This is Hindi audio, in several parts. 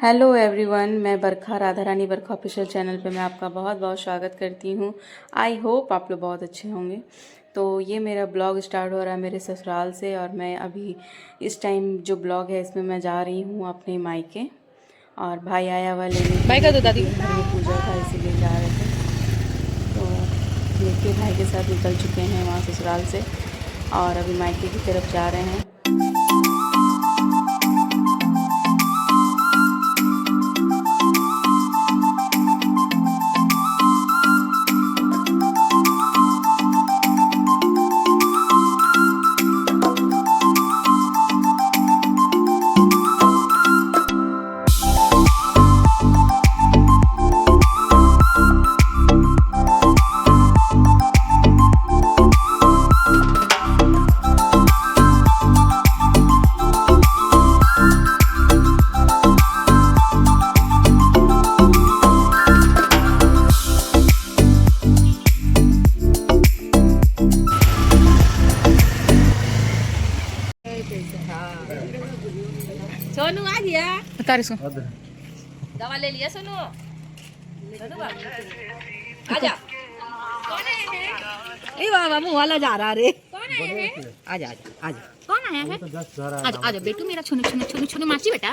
हेलो एवरीवन, मैं बरखा, राधा रानी बरखा ऑफिशियल चैनल पे मैं आपका बहुत बहुत स्वागत करती हूँ। आई होप आप लोग बहुत अच्छे होंगे। तो ये मेरा ब्लॉग स्टार्ट हो रहा है मेरे ससुराल से, और मैं अभी इस टाइम जो ब्लॉग है इसमें मैं जा रही हूँ अपने मायके, और भाई आया हुआ लेने भाई का तो दादी घर में पूजा था इसीलिए जा रहे थे। तो देखिए भाई के साथ निकल चुके हैं वहाँ ससुराल से, और अभी मायके की तरफ जा रहे हैं। सोनू आ गया। बता रही दवा ले लिया सोनू। सोनू आजा। कौन है? ए बाबा मुंह वाला जा रहा रे। कौन है? आजा आजा आजा। कौन आया है? आजा आजा बेटू मेरा छुनु छुनु छुनु छुनु माची बेटा।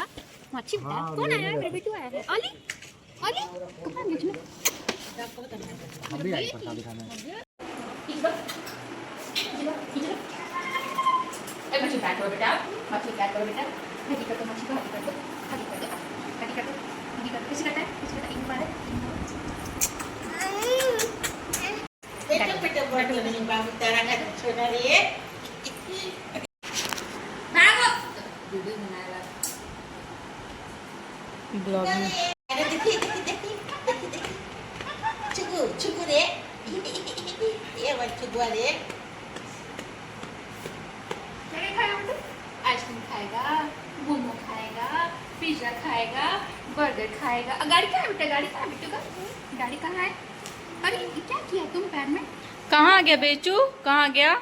माची बेटा। कौन आया है? मेरा बेटू आया है। अली अली कहाँ बीच में? अभी आई पता दिखाना। मछली पैक करो बेटा, मछली पैक करो बेटा। हटी कर दो मछली को, हटी कर दो, हटी कर दो, हटी कर दो, हटी कर दो। किसी करता है? किसी करता है? एक बार है। बेटा बेटा बड़ी नहीं बाबू तेरा का छोटा रे। भागो। वीडियो बनाएगा। ब्लॉग में अरे देखिए देखिए देखिए देखिए। चुगु चुगु रे। ये बच्चू गुआ रे। आइसक्रीम खाएगा, मोमो खाएगा, पिज्जा खाएगा, बर्गर खाएगा। गाड़ी कहाँ है बेटा? गाड़ी कहाँ है बेटू का? गाड़ी कहाँ है? अरे क्या किया तुम पैर में? कहाँ आ गया बेचू? कहाँ गया?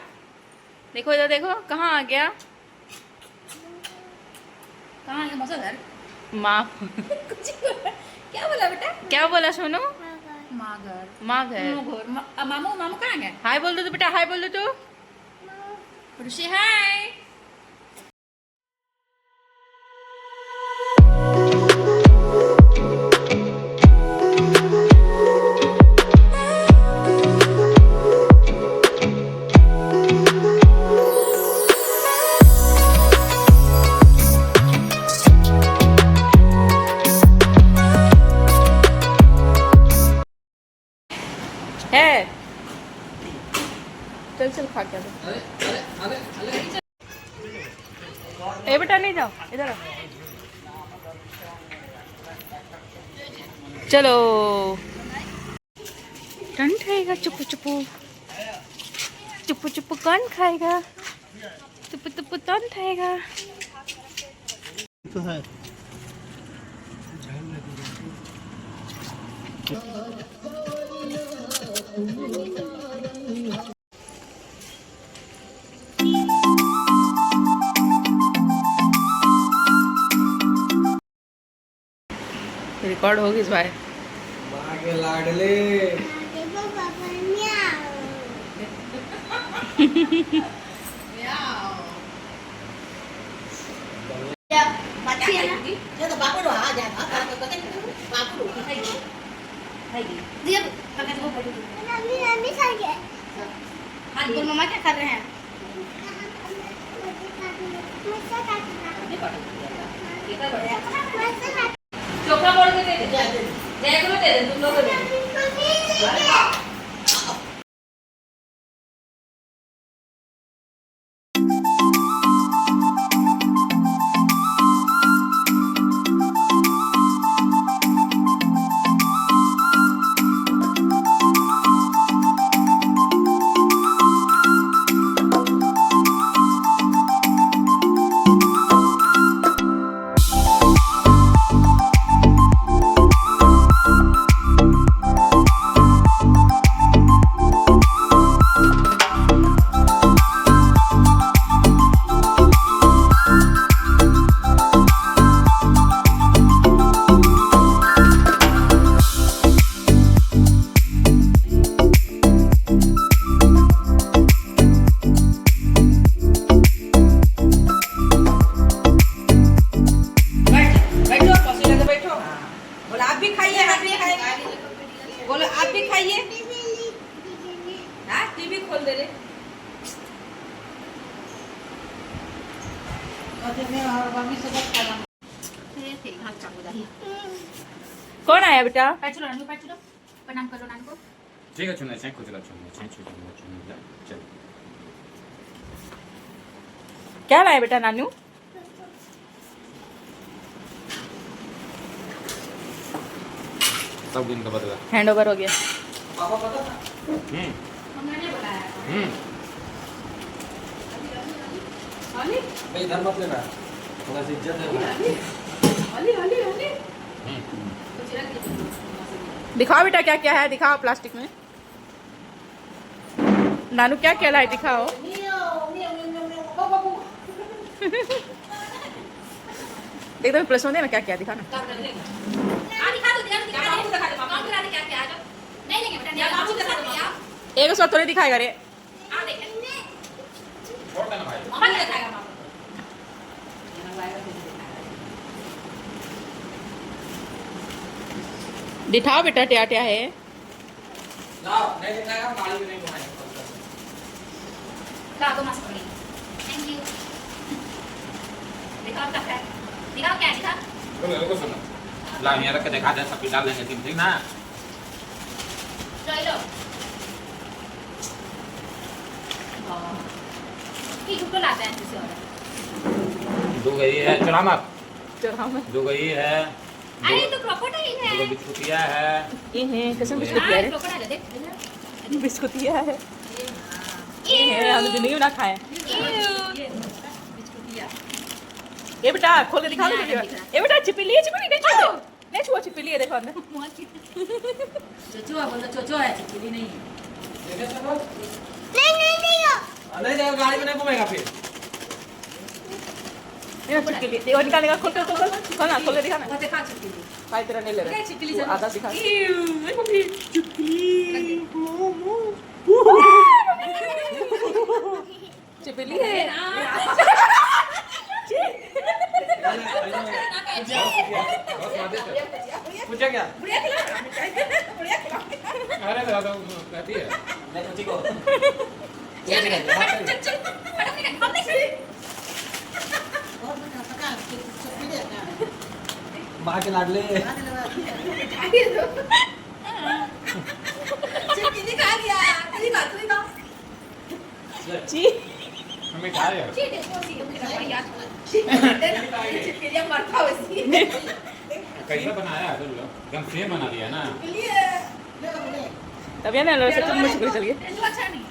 देखो इधर देखो, कहाँ आ गया? कहाँ है मौसा घर? माँ कुछ क्या बोला बेटा? क्या बोला सोनू? माँ घर। माँ घर। मामू मामू कहाँ गए? हाय बोल दो तो बेटा, हाय बोल दो तो। ऋषि हाय। है चल चल खा के ए बेटा नहीं जाओ, इधर आओ। चलो कौन खाएगा? चुप्पू चुप्पू चुप्पू चुप्पू कौन खाएगा? चुप्पू चुप्पू कौन खाएगा? तो है रिकॉर्ड होगी इस बार। के लाडले बच्ची है ना? जो तो बाबू आ जाएगा। बाबू खाएगी। खाएगी। दिया पकड़ को पड़ी। मम्मी खा गए। आज बोल मम्मा क्या कर रहे हैं? चोखा मोड़ के दे दे। जय को दे दे, तुम लोग को दे दे। दिखाइए। हाँ टीवी खोल दे रे। कौन आया बेटा? प्रणाम करो नानू को। ठीक है चुना चाहे कुछ चुना चुना चल। क्या लाया बेटा नानू? सब दिन का बदला। हैंड ओवर हो गया। हमने बुलाया। भाई इधर मत लेना, थोड़ा सी इज्जत है। दिखाओ बेटा क्या क्या है, दिखाओ प्लास्टिक में। नानू क्या क्या लाए दिखाओ। देख दो प्लस में देना क्या क्या दिखा ना। दिखा दो दिखा दो कौन करा दे क्या क्या आ जाओ। नहीं लेंगे बेटा नहीं बाबू दिखा दो आप। एक साथ थोड़ी दिखाएगा रे। आ देखें छोड़ देना भाई। मामा नहीं दिखाएगा मामा। दिखाओ बेटा क्या क्या है। जाओ, नहीं दिखाएगा, गाड़ी भी नहीं घुमाएंगे। ला दो मस्त बड़ी। Thank you. दिखाओ क्या है। दिखाओ क्या दिखा। रुको सुनो। ला यहाँ रख के दिखा दे, सब डाल देंगे ठीक ना। लो। ये झूठो लाता है किसी और। दो गई है, चला मत। चढ़ाओ में। दो गई है। अरे तो क्रोकोडाइल है। दो बिस्कुटिया है। ये है कैसे बिस्कुटिया है। क्रोकोडाइल है देख। बिस्कुटिया है। ये है हम जिंदगी में ना खाए। ये बेटा खोल के दिखाओ। ये बेटा छिपकली है, छिपकली नहीं छुआ छिपकली है देखो अंदर। चोचो बोल दो चोचो है चिपकली नहीं है। नहीं जाएगा, गाड़ी में नहीं घूमेगा फिर। ये छिपकली देखो निकालेगा खोल के खोल ना खोल के दिखा ना। वो देखा चिपकली। खाई तेरा नहीं ले रहा। चिपकली वो आधा दिखा। छिपकली है। पूछा क्या? अरे दादा कहती है। नहीं कुछ को। ये माँ के लाडले। चिपकली खा गया। तेरी बात नहीं ना। जी हमें खा रहे हो। ठीक है कोसी अपने याद। चिपकलियां मरता वैसी। कैसा बनाया है तुम लोग? एकदम सेम बना दिया ना। तब ये ना लो सब मुझे चल गए। तो अच्छा नहीं।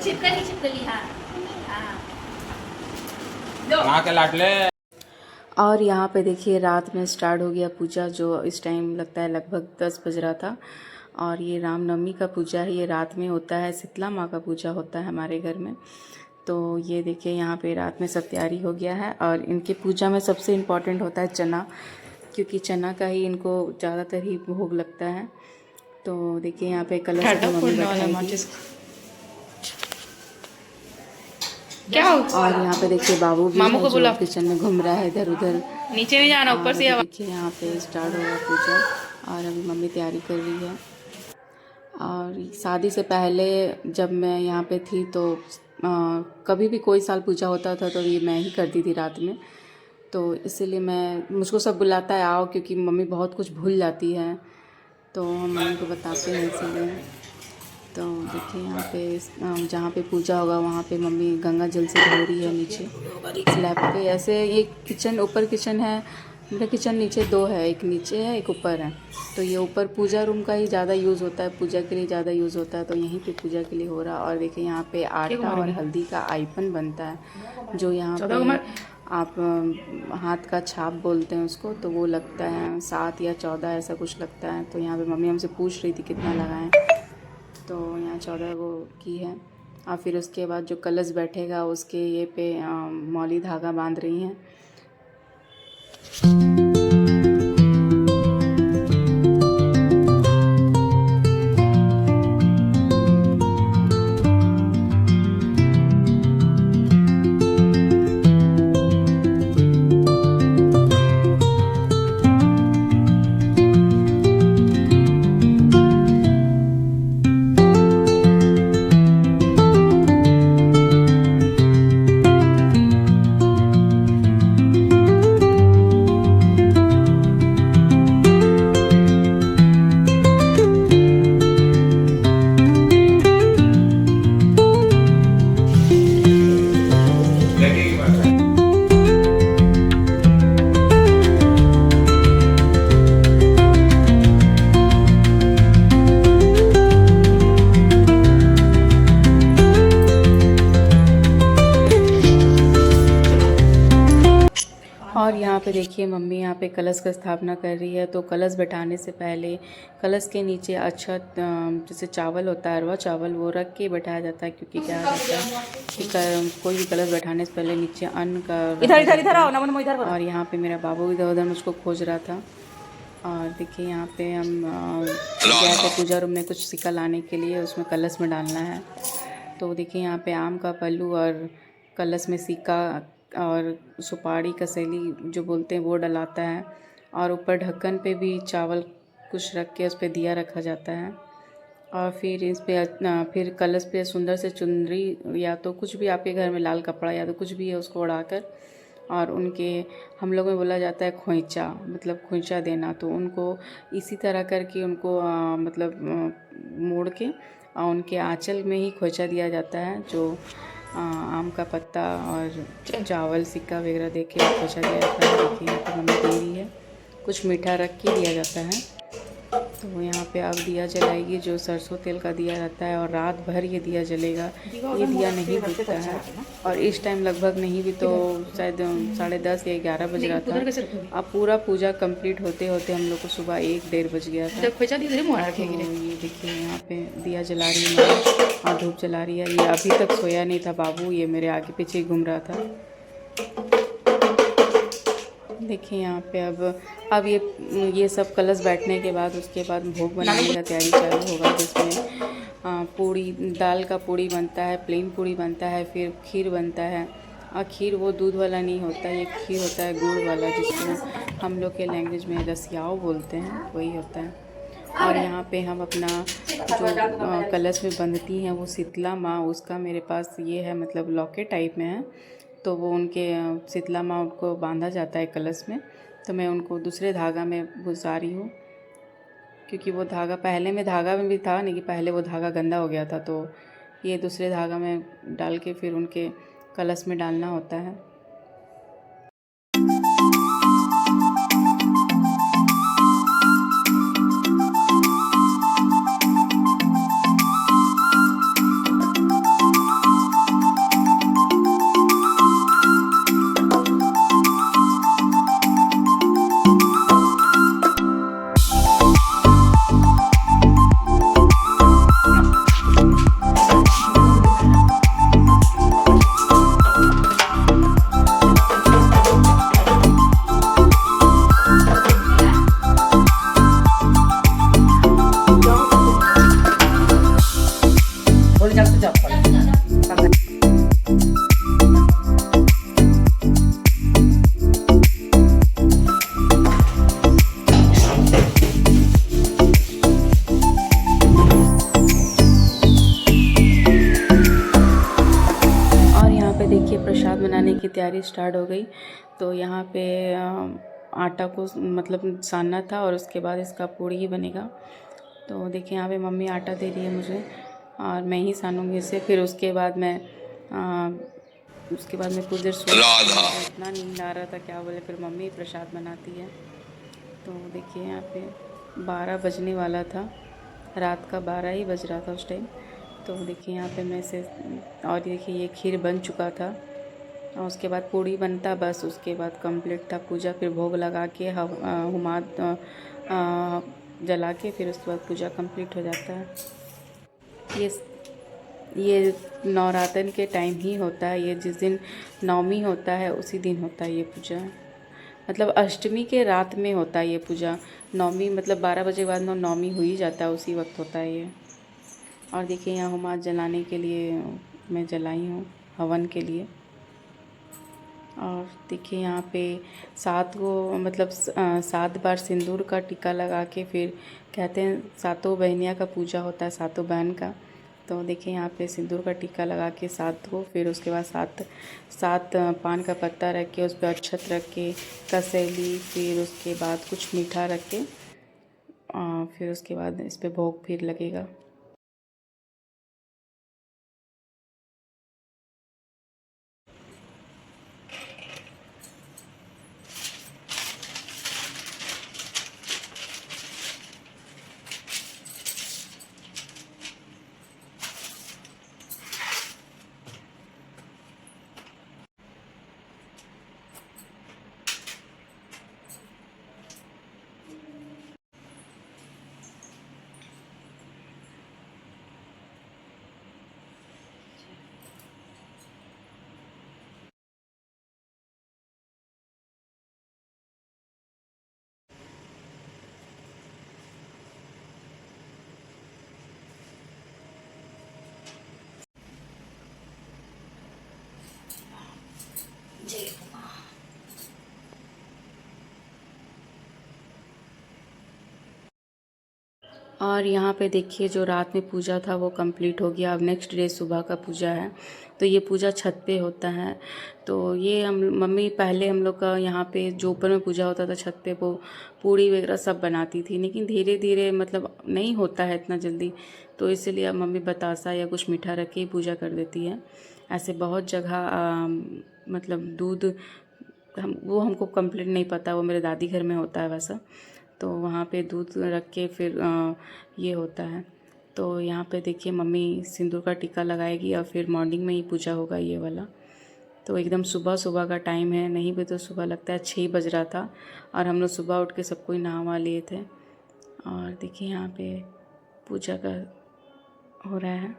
चिपकली हाँ। वहाँ के लाडले। और यहाँ पे देखिए रात में स्टार्ट हो गया पूजा, जो इस टाइम लगता है लगभग 10 बज रहा था। और ये रामनवमी का पूजा है, ये रात में होता है। शीतला माँ का पूजा होता है हमारे घर में। तो ये देखिए यहाँ पे रात में सब तैयारी हो गया है। और इनके पूजा में सबसे इम्पॉर्टेंट होता है चना, क्योंकि चना का ही इनको ज़्यादातर ही भोग लगता है। तो देखिए यहाँ पे कलश पे मम्मी बैठाएगी। क्या हो? और यहाँ पे देखिए बाबू भी मामू को है जो बुलाओ। किचन में घूम रहा है इधर उधर। नीचे नहीं जाना, ऊपर से और देखिए यहाँ पे स्टार्ट हो गया पूजा और अभी मम्मी तैयारी कर रही है। और शादी से पहले जब मैं यहाँ पे थी तो कभी भी कोई साल पूजा होता था तो ये मैं ही करती थी रात में। तो इसीलिए मुझको सब बुलाता है आओ, क्योंकि मम्मी बहुत कुछ भूल जाती है तो हम मम्मी को बताते हैं इसीलिए। तो देखिए यहाँ पे जहाँ पे पूजा होगा वहाँ पे मम्मी गंगा जल से धो रही है नीचे स्लैब पे। ऐसे ये किचन ऊपर किचन है, मेरा किचन नीचे 2 है, एक नीचे है एक ऊपर है। तो ये ऊपर पूजा रूम का ही ज़्यादा यूज़ होता है, पूजा के लिए ज़्यादा यूज़ होता है, तो यहीं पे पूजा के लिए हो रहा है। और देखिए यहाँ पे आटा और हल्दी का आइपन बनता है, जो यहाँ पे आप हाथ का छाप बोलते हैं उसको, तो वो लगता है 7 या 14 ऐसा कुछ लगता है। तो यहाँ पे मम्मी हमसे पूछ रही थी कितना लगाएं, तो यहाँ 14 वो की है। और फिर उसके बाद जो कलश बैठेगा उसके ये पे मौली धागा बांध रही हैं। देखिए मम्मी यहाँ पे कलश का स्थापना कर रही है। तो कलश बैठाने से पहले कलश के नीचे अक्षत जैसे चावल होता है, अरवा चावल, वो रख के बैठाया जाता है। क्योंकि क्या रहता है कि कोई भी कलश बैठाने से पहले नीचे अन्न का इधर आओ ना, मन इधर। और यहाँ पे मेरा बाबू इधर उधर मुझको खोज रहा था। और देखिए यहाँ पे हम गए थे पूजा रूम में कुछ सिक्का लाने के लिए, उसमें कलश में डालना है। तो देखिए यहाँ पे आम का पल्लू और कलश में सिक्का और सुपारी कसैली जो बोलते हैं वो डलाता है। और ऊपर ढक्कन पे भी चावल कुछ रख के उस पर दिया रखा जाता है। और फिर इस पे फिर कलश पे सुंदर से चुनरी या तो कुछ भी आपके घर में लाल कपड़ा या तो कुछ भी है उसको उड़ाकर, और उनके हम लोग में बोला जाता है खोइंचा, मतलब खोइंचा देना। तो उनको इसी तरह करके उनको मोड़ के और उनके आंचल में ही खोइंचा दिया जाता है। जो आम का पत्ता और चावल सिक्का वगैरह दे के खोइंचा दिया जाता है। देखिए यहाँ पर मम्मी दे रही है, कुछ मीठा रख के दिया जाता है। तो यहाँ पे अब दिया जलाएगी, जो सरसों तेल का दिया रहता है, और रात भर ये दिया जलेगा। ये दिया नहीं बुझता है, और इस टाइम लगभग नहीं भी तो शायद 10:30 या 11 बज रहा था। अब पूरा पूजा कंप्लीट होते होते हम लोग को सुबह 1-1:30 बज गया था। तो ये देखिए यहाँ पे दिया जला रही है और धूप जला रही है। ये अभी तक सोया नहीं था बाबू, ये मेरे आगे पीछे घूम रहा था। देखिए यहाँ पे अब ये सब कलश बैठने के बाद उसके बाद भोग बनाने का तैयारी चालू होगा, जिसमें पूड़ी, दाल का पूड़ी बनता है, प्लेन पूड़ी बनता है, फिर खीर बनता है। और खीर वो दूध वाला नहीं होता, ये खीर होता है गुड़ वाला, जिसको हम लोग के लैंग्वेज में रसियाओ बोलते हैं, वही होता है। और यहाँ पे हम अपना जो कलश में बंधती हैं वो शीतला माँ, उसका मेरे पास ये है, मतलब लॉकेट टाइप में है। तो वो उनके शीतला माँ उनको बांधा जाता है कलश में। तो मैं उनको दूसरे धागा में घुसा रही हूँ, क्योंकि वो धागा पहले में धागा में भी था नहीं, कि पहले वो धागा गंदा हो गया था। तो ये दूसरे धागा में डाल के फिर उनके कलश में डालना होता है। देखिए प्रसाद बनाने की तैयारी स्टार्ट हो गई। तो यहाँ पे आटा को मतलब सानना था, और उसके बाद इसका पूड़ी ही बनेगा। तो देखिए यहाँ पे मम्मी आटा दे रही है मुझे, और मैं ही सानूंगी इसे। फिर उसके बाद मैं कुछ देर सो, इतना नींद आ रहा था क्या बोले, फिर मम्मी प्रसाद बनाती है। तो देखिए यहाँ पे 12 बजने वाला था, रात का 12 ही बज रहा था उस टाइम। तो देखिए यहाँ पे मैं इसे, और देखिए ये खीर बन चुका था, और उसके बाद पूड़ी बनता, बस उसके बाद कंप्लीट था पूजा। फिर भोग लगा के हुमाद जला के फिर उसके बाद पूजा कंप्लीट हो जाता है। ये नवरात्र के टाइम ही होता है, ये जिस दिन नवमी होता है उसी दिन होता है ये पूजा। मतलब अष्टमी के रात में होता है ये पूजा। नवमी मतलब 12 बजे के बाद नवमी हो ही जाता है, उसी वक्त होता है ये। और देखिए यहाँ हुमाद जलाने के लिए मैं जलाई हूँ, हवन के लिए। और देखिए यहाँ पे 7 बार सिंदूर का टीका लगा के फिर कहते हैं 7 बहनियाँ का पूजा होता है, 7 बहन का। तो देखिए यहाँ पे सिंदूर का टीका लगा के 7 को, फिर उसके बाद 7 पान का पत्ता रख के उस पर अक्षत रख के, कसैली, फिर उसके बाद कुछ मीठा रख के, फिर उसके बाद इस पर भोग फिर लगेगा। और यहाँ पे देखिए जो रात में पूजा था वो कंप्लीट हो गया। अब नेक्स्ट डे सुबह का पूजा है, तो ये पूजा छत पे होता है। तो ये हम मम्मी पहले हम लोग का यहाँ पे जो ऊपर में पूजा होता था छत पे वो पूड़ी वगैरह सब बनाती थी, लेकिन धीरे धीरे मतलब नहीं होता है इतना जल्दी, तो इसीलिए अब मम्मी बतासा या कुछ मीठा रख के ही पूजा कर देती है। ऐसे बहुत जगह मतलब दूध वो हमको कंप्लीट नहीं पता, वो मेरे दादी घर में होता है वैसा, तो वहाँ पे दूध रख के फिर ये होता है। तो यहाँ पे देखिए मम्मी सिंदूर का टीका लगाएगी और फिर मॉर्निंग में ही पूजा होगा ये वाला। तो एकदम सुबह सुबह का टाइम है, नहीं भी तो सुबह लगता है 6 बज रहा था, और हम लोग सुबह उठ के सब कोई नहा लिए थे। और देखिए यहाँ पे पूजा का हो रहा है।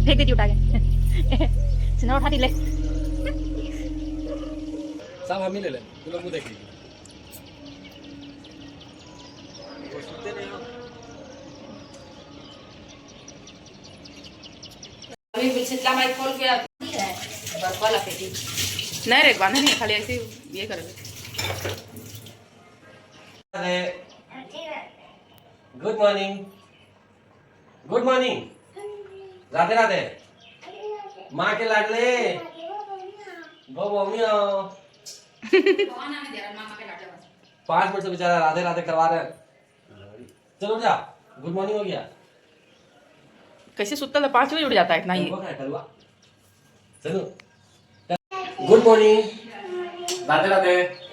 फेंक देती उठा के सिन्हा उठा दी ले सब हम ही ले ले, तू लोग मुँह देख लीजिए। अभी शीतला माई खोल के वाला फेंकी नहीं रे, बांधे नहीं, खाली ऐसे ये कर। Good morning, good morning, Radhe Radhe. माँ के लाडले वो मम्मी 5 मिनट से बेचारा राधे राधे करवा रहे हैं। चलो जा, गुड मॉर्निंग हो गया। कैसे सुतता था 5 बजे उठ जाता है इतना ही। चलो गुड मॉर्निंग, राधे राधे।